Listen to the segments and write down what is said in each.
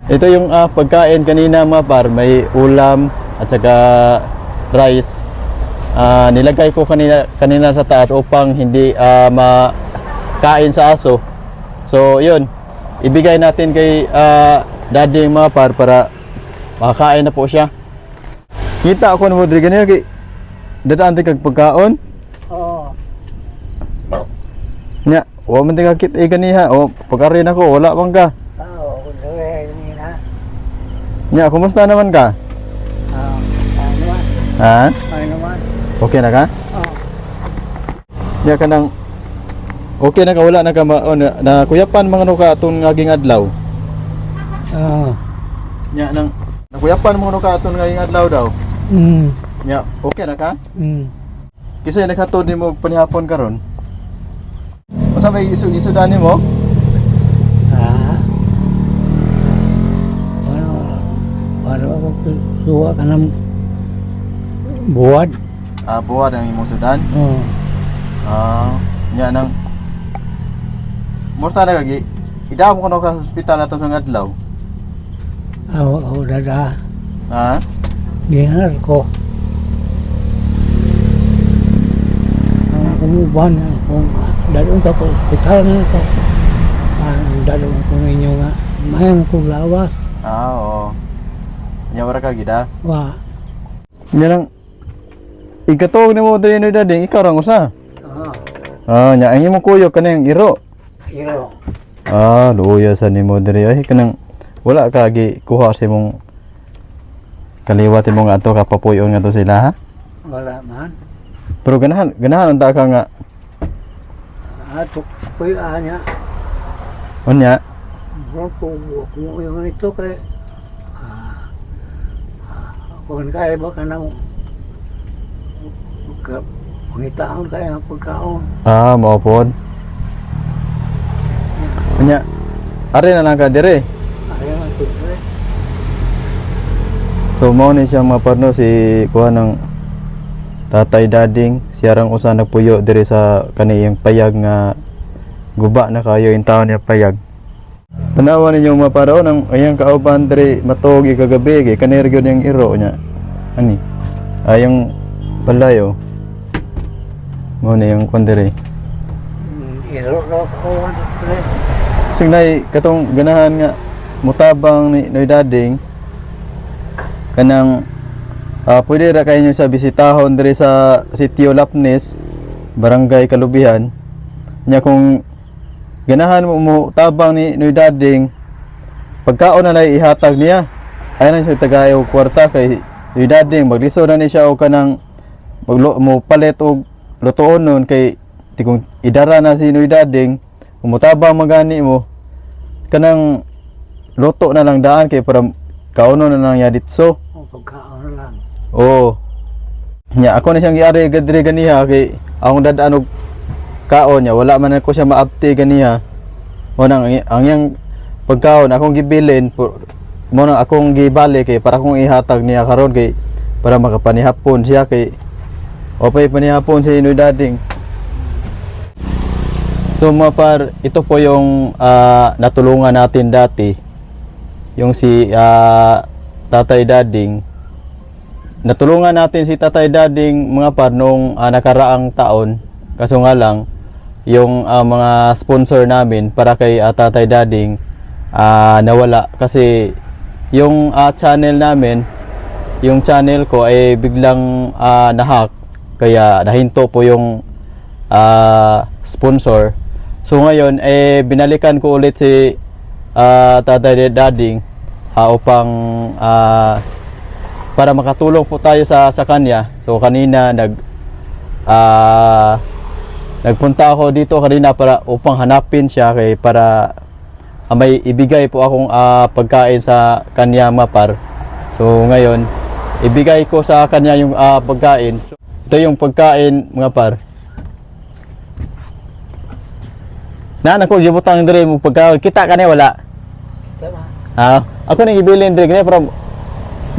Ito yung pagkain kanina mga par, may ulam at saka rice. Nilagay ko kanina sa taas upang hindi makain sa aso. So yun, ibigay natin kay daddy mga par para makakain na po siya. Kita ako na mo diri ganyan kay dadaan kag pagkaon. Oo. Nya, wa man kit ganiha. O pagkari na ko wala man ka. Oo, kung sabi kanina. Nya, kumusta naman ka? Ano naman? Ha? Ano naman? Okay na ka? Oo. Nya kanang okay na ka, wala na ka na kuyapan mga no ka atong ngaging adlaw. Oo. Nya nang nakuyapan mo no ka atong ngaging adlaw daw. Nya, okay na ka? Kasi naghatod nimo panihapon karon. Unsa may isudan nimo? Paano ako suwa ka ng buwad? Buwad ang imong sudan. Oo. Nya nang Morta na kagi. Idamo ko no ka sa ospital ato ng adlaw. Ako dada. Ha? Dinar ko. Ang kumuban akong dalon sa hospital na ako. Ang dalon ko ninyo nga. Mayang kong lawas. Oo. Nya wala ka gida. Wa. Nya nang ikatog nimo diri no dading ikaw rang usa. Oo. Nya ang imong kuyo kanang iro. Iro. Luya sa nimo diri ay kanang wala ka gi kuha sa imong kaliwat imong ato ka papuyon nga to sila ha. Wala man. Pero ganahan unta ka nga Ato ko'y anya. unya. Kung yung ito kaya kung kaya ba ka nang pangitaon kaya ang pagkaon. Mao pod. Unya. Ari na lang ka dire. Ayaw ang tuloy. So mao ni siya maparno si kuha ng tatay dading, siya rang usa nagpuyo dire sa kaniyang payag nga guba na kayo yung taon niya payag. Tanawa ninyo maparaw ng ayang kauban dire matog ikagabi kay kanir gyud yung iro nya. Ani? Ayong palayo. Mo ni yung kondire. Iro na ako ang tuloy. Signay katong ganahan nga mutabang ni Noy Dading kanang pwede ra kayo sa bisitahon dire sa Sitio Lapnes, Barangay Kalubihan. Nya kung ganahan mo tabang ni Noy Dading, pagkaon na lay ihatag niya. Ayan na siya tagayo kwarta kay Noy Dading, magliso na ni siya o kanang mo palit og lutoon nun kay kung idara na si Noy Dading, kumutabang magani mo kanang luto na lang daan kay para kauno na lang ya ditso. Ang pagkaon lang. Oo. Nya ako na siyang giari gadri ganiha kay akong dadaan og kaon niya wala man ako siya maapti ganiha. Mo nang ang yang pagkaon akong gibilin mo nang akong gibali kay para akong ihatag niya karon kay para makapanihapon siya kay opay panihapon si Noy Dading. So mapar, ito po yung natulungan natin dati, yung si Tatay Dading. Natulungan natin si Tatay Dading mga par nung nakaraang taon, kaso nga lang yung mga sponsor namin para kay Tatay Dading nawala kasi yung channel namin, yung channel ko ay biglang nahack kaya nahinto po yung sponsor. So ngayon binalikan ko ulit si Tatay Dading upang para makatulong po tayo sa kanya. So kanina nagpunta ako dito kanina para upang hanapin siya kay para may ibigay po akong pagkain sa kanya mapar. So ngayon ibigay ko sa kanya yung pagkain. Ito yung pagkain mga par. Ako gibutang dire mo pagkaon kita kanay wala. Tama. Ako nang ibilin dire kani para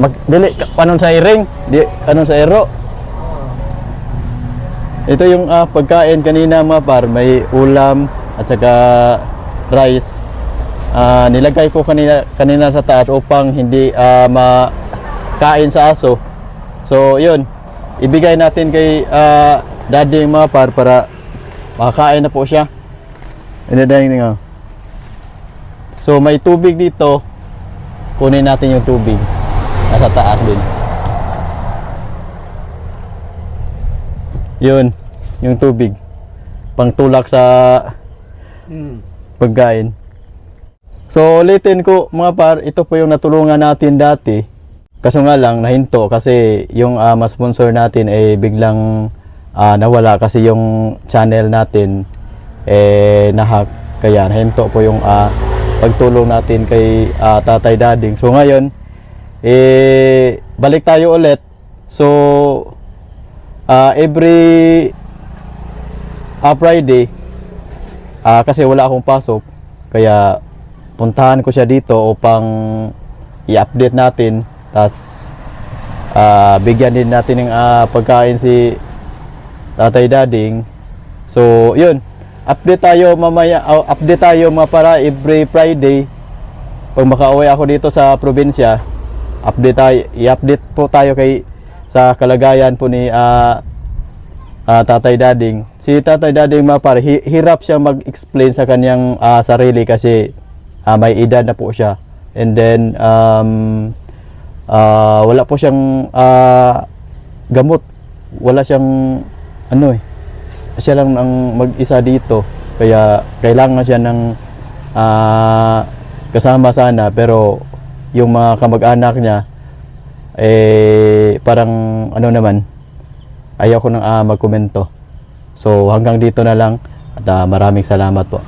magdili kanon sa iring, di kanon sa ero. Ito yung pagkain kanina mga par, may ulam at saka rice. nilagay ko kanina sa taas upang hindi makain sa aso. So yun, ibigay natin kay daddy mga par para makakain na po siya. So may tubig dito, kunin natin yung tubig nasa taas din. Yun, yung tubig pangtulak sa pagkain. So ulitin ko mga par, ito po yung natulungan natin dati. Kaso nga lang nahinto kasi yung ma-sponsor natin ay biglang nawala kasi yung channel natin nahack. Kaya nahinto po yung pagtulong natin kay Tatay Dading. So ngayon balik tayo ulit. So every Friday kasi wala akong pasok, kaya puntahan ko siya dito upang i-update natin, tas bigyan din natin ng pagkain si Tatay Dading. So yun, update tayo mamaya, update tayo mga para every Friday. Pag makauwi ako dito sa probinsya, i-update po tayo sa kalagayan po ni Tatay Dading. Si Tatay Dading mga pare, hirap siya mag-explain sa kanyang sarili kasi may edad na po siya. And then wala po siyang gamot. Wala siyang siya lang ang mag-isa dito. Kaya kailangan siya ng kasama sana, pero yung mga kamag-anak niya parang naman, ayaw ko nang magkomento. So hanggang dito na lang at maraming salamat po.